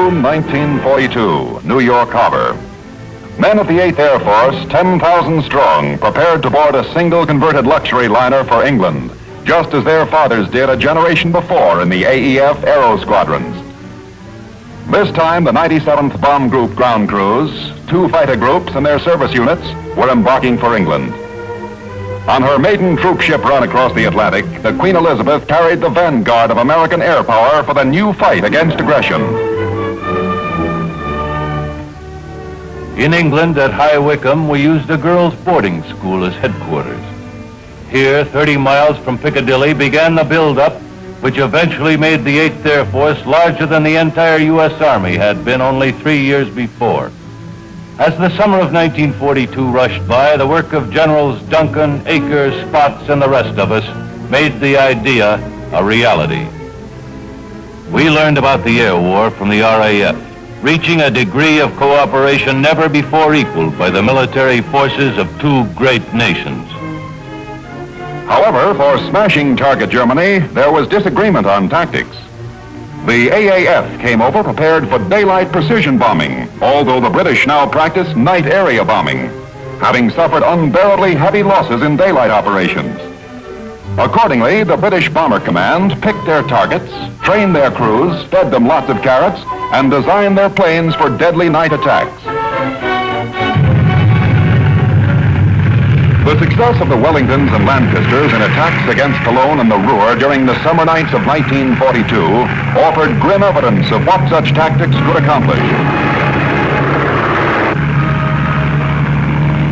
June 1942, New York Harbor. Men of the 8th Air Force, 10,000 strong, prepared to board a single converted luxury liner for England, just as their fathers did a generation before in the AEF Aero Squadrons. This time, the 97th Bomb Group ground crews, 2 fighter groups and their service units were embarking for England. On her maiden troop ship run across the Atlantic, the Queen Elizabeth carried the vanguard of American air power for the new fight against aggression. In England, at High Wycombe, we used a girls' boarding school as headquarters. Here, 30 miles from Piccadilly, began the build-up, which eventually made the 8th Air Force larger than the entire U.S. Army had been only 3 years before. As the summer of 1942 rushed by, the work of Generals Duncan, Akers, Spaatz, and the rest of us made the idea a reality. We learned about the air war from the RAF, reaching a degree of cooperation never before equaled by the military forces of 2 great nations. However, for smashing target Germany, there was disagreement on tactics. The AAF came over prepared for daylight precision bombing, although the British now practiced night area bombing, having suffered unbearably heavy losses in daylight operations. Accordingly, the British Bomber Command picked their targets, trained their crews, fed them lots of carrots, and designed their planes for deadly night attacks. The success of the Wellingtons and Lancasters in attacks against Cologne and the Ruhr during the summer nights of 1942 offered grim evidence of what such tactics could accomplish.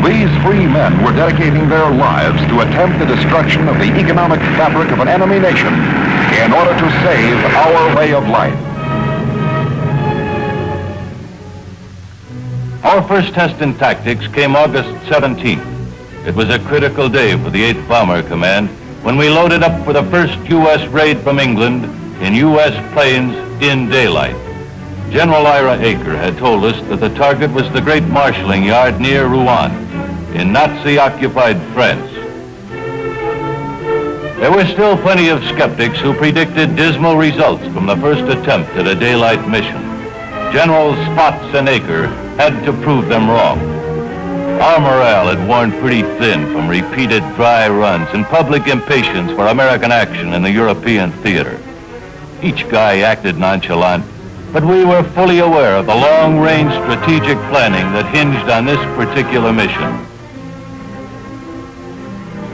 These free men were dedicating their lives to attempt the destruction of the economic fabric of an enemy nation in order to save our way of life. Our first test in tactics came August 17th. It was a critical day for the 8th Bomber Command when we loaded up for the first U.S. raid from England in U.S. planes in daylight. General Ira Aker had told us that the target was the great marshalling yard near Rouen in Nazi-occupied France. There were still plenty of skeptics who predicted dismal results from the first attempt at a daylight mission. Generals Spaatz and Aker had to prove them wrong. Our morale had worn pretty thin from repeated dry runs and public impatience for American action in the European theater. Each guy acted nonchalant, but we were fully aware of the long-range strategic planning that hinged on this particular mission.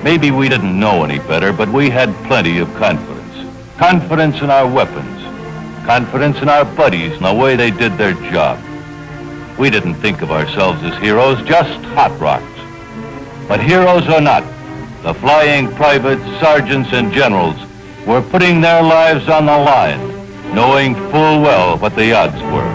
Maybe we didn't know any better, but we had plenty of confidence. Confidence in our weapons, confidence in our buddies and the way they did their job. We didn't think of ourselves as heroes, just hot rocks. But heroes or not, the flying privates, sergeants, and generals were putting their lives on the line, knowing full well what the odds were.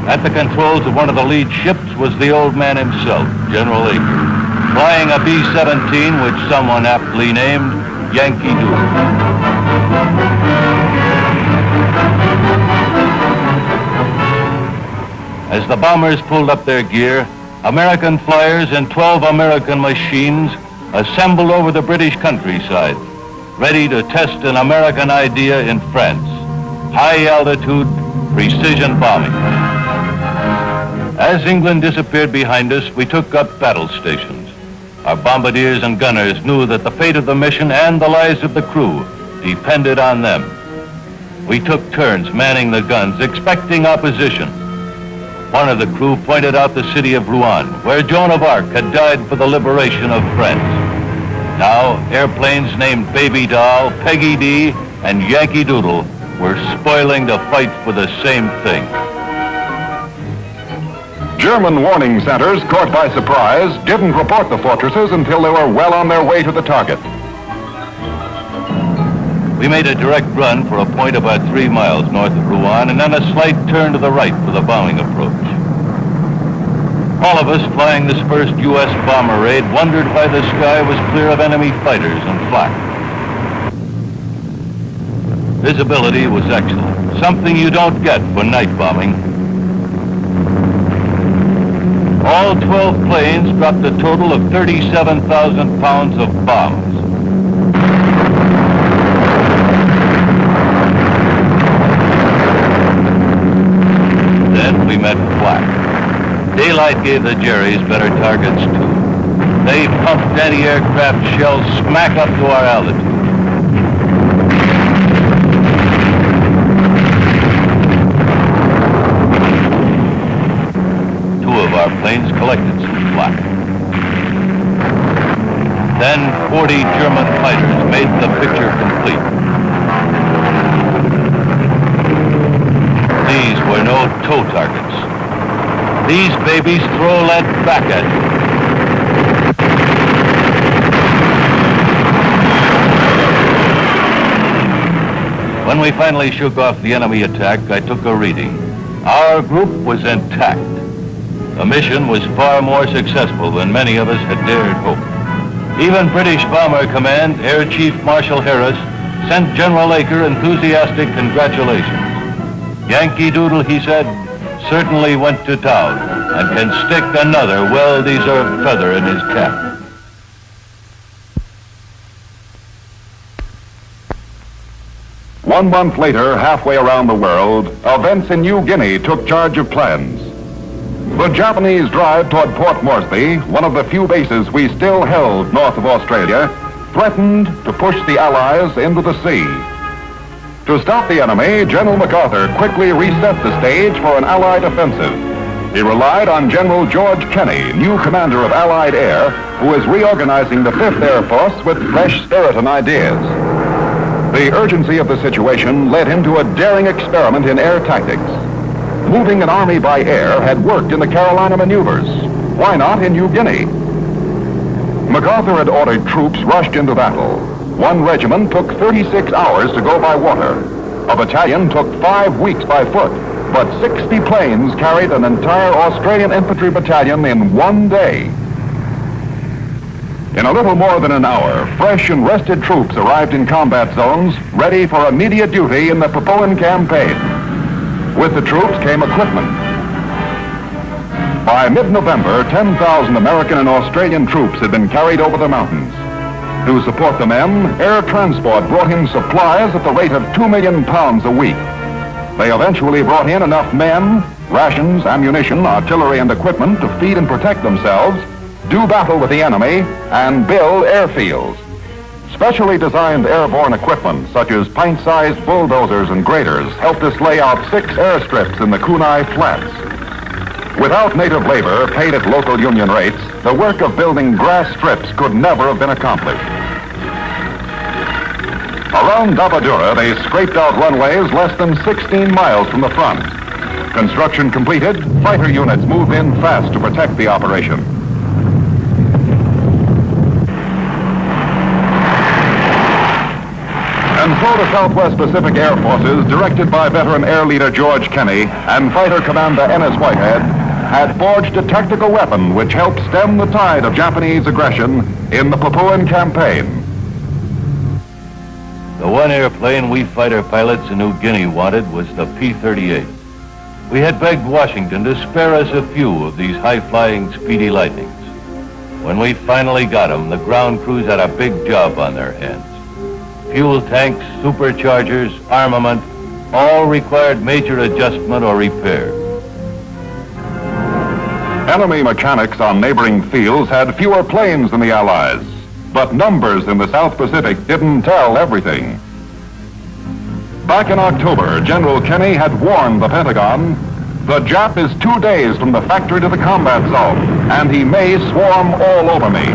At the controls of one of the lead ships was the old man himself, General Aker, flying a B-17, which someone aptly named Yankee Doodle. As the bombers pulled up their gear, American flyers and 12 American machines assembled over the British countryside, ready to test an American idea in France, high-altitude precision bombing. As England disappeared behind us, we took up battle stations. Our bombardiers and gunners knew that the fate of the mission and the lives of the crew depended on them. We took turns manning the guns, expecting opposition. One of the crew pointed out the city of Rouen, where Joan of Arc had died for the liberation of France. Now, airplanes named Baby Doll, Peggy D, and Yankee Doodle were spoiling to fight for the same thing. German warning centers, caught by surprise, didn't report the fortresses until they were well on their way to the target. We made a direct run for a point about 3 miles north of Rouen and then a slight turn to the right for the bombing approach. All of us flying this first U.S. bomber raid wondered why the sky was clear of enemy fighters and flak. Visibility was excellent, something you don't get for night bombing. All all 12 planes dropped a total of 37,000 pounds of bombs. Then we met flak. Daylight gave the Jerrys better targets too. They pumped anti-aircraft shells smack up to our altitude. Two of our planes collected some flak. Then 40 German fighters made the picture complete. These were no tow targets. These babies throw lead back at you. When we finally shook off the enemy attack, I took a reading. Our group was intact. The mission was far more successful than many of us had dared hope. Even British Bomber Command Air Chief Marshal Harris sent General Aker enthusiastic congratulations. Yankee Doodle, he said, certainly went to town and can stick another well-deserved feather in his cap. One month later, halfway around the world, events in New Guinea took charge of plans. The Japanese drive toward Port Moresby, one of the few bases we still held north of Australia, threatened to push the Allies into the sea. To stop the enemy, General MacArthur quickly reset the stage for an Allied offensive. He relied on General George Kenney, new commander of Allied Air, who is reorganizing the 5th Air Force with fresh spirit and ideas. The urgency of the situation led him to a daring experiment in air tactics. Moving an army by air had worked in the Carolina maneuvers. Why not in New Guinea? MacArthur had ordered troops rushed into battle. One regiment took 36 hours to go by water. A battalion took 5 weeks by foot, but 60 planes carried an entire Australian infantry battalion in one day. In a little more than an hour, fresh and rested troops arrived in combat zones, ready for immediate duty in the Papuan campaign. With the troops came equipment. By mid-November, 10,000 American and Australian troops had been carried over the mountains. To support the men, air transport brought in supplies at the rate of 2 million pounds a week. They eventually brought in enough men, rations, ammunition, artillery, and equipment to feed and protect themselves, do battle with the enemy, and build airfields. Specially designed airborne equipment, such as pint-sized bulldozers and graders, helped us lay out 6 airstrips in the Kunai Flats. Without native labor paid at local union rates, the work of building grass strips could never have been accomplished. Around Dabadura, they scraped out runways less than 16 miles from the front. Construction completed, fighter units moved in fast to protect the operation. And so the Southwest Pacific Air Forces, directed by veteran Air Leader George Kenney and Fighter Commander Ennis Whitehead, had forged a tactical weapon which helped stem the tide of Japanese aggression in the Papuan campaign. The one airplane we fighter pilots in New Guinea wanted was the P-38. We had begged Washington to spare us a few of these high-flying Speedy Lightnings. When we finally got them, the ground crews had a big job on their hands. Fuel tanks, superchargers, armament, all required major adjustment or repair. Enemy mechanics on neighboring fields had fewer planes than the Allies, but numbers in the South Pacific didn't tell everything. Back in October, General Kenney had warned the Pentagon, the Jap is 2 days from the factory to the combat zone, and he may swarm all over me.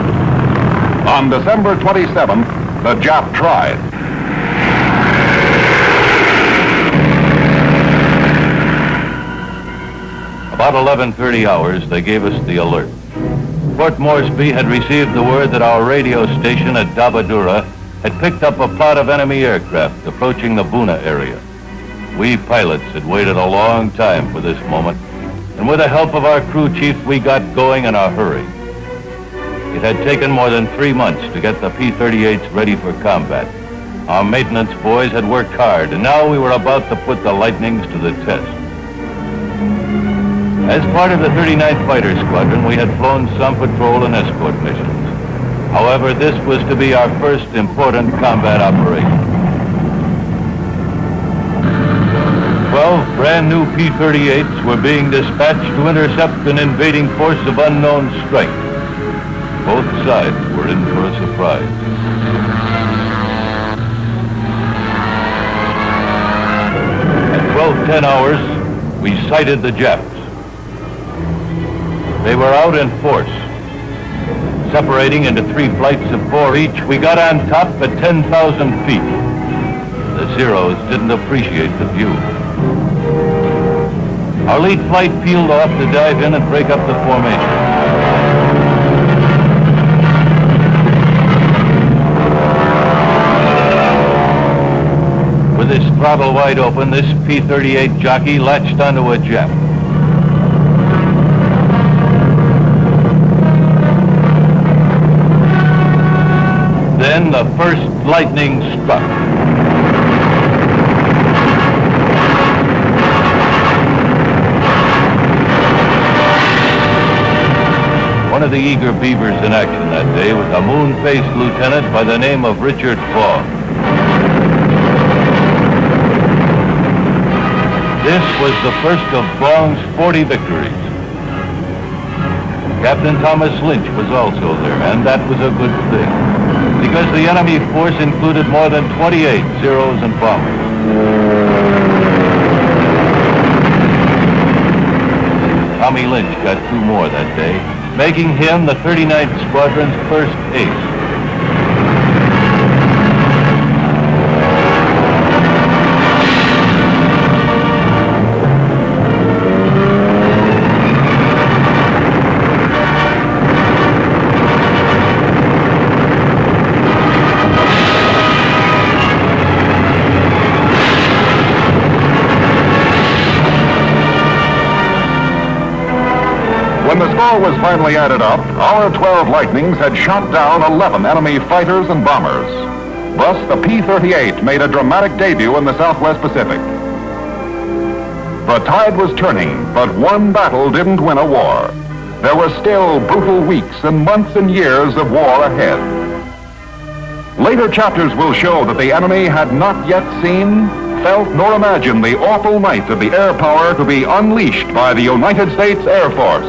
On December 27th, the Jap tried. About 11:30 hours, they gave us the alert. Port Moresby had received the word that our radio station at Dabadura had picked up a plot of enemy aircraft approaching the Buna area. We pilots had waited a long time for this moment, and with the help of our crew chief, we got going in a hurry. It had taken more than 3 months to get the P-38s ready for combat. Our maintenance boys had worked hard, and now we were about to put the Lightnings to the test. As part of the 39th Fighter Squadron, we had flown some patrol and escort missions. However, this was to be our first important combat operation. 12 brand new P-38s were being dispatched to intercept an invading force of unknown strength. Both sides were in for a surprise. At 12:10 hours, we sighted the Japs. They were out in force. Separating into 3 flights of 4 each, we got on top at 10,000 feet. The Zeros didn't appreciate the view. Our lead flight peeled off to dive in and break up the formation. With his throttle wide open, this P-38 jockey latched onto a Jap. Then the first lightning struck. One of the eager beavers in action that day was a moon-faced lieutenant by the name of Richard Fogg. This was the first of Bong's 40 victories. Captain Thomas Lynch was also there, and that was a good thing, because the enemy force included more than 28 Zeros and bombers. Tommy Lynch got 2 more that day, making him the 39th Squadron's first ace. When the score was finally added up, our 12 Lightnings had shot down 11 enemy fighters and bombers. Thus, the P-38 made a dramatic debut in the Southwest Pacific. The tide was turning, but one battle didn't win a war. There were still brutal weeks and months and years of war ahead. Later chapters will show that the enemy had not yet seen, felt, nor imagined the awful might of the air power to be unleashed by the United States Air Force.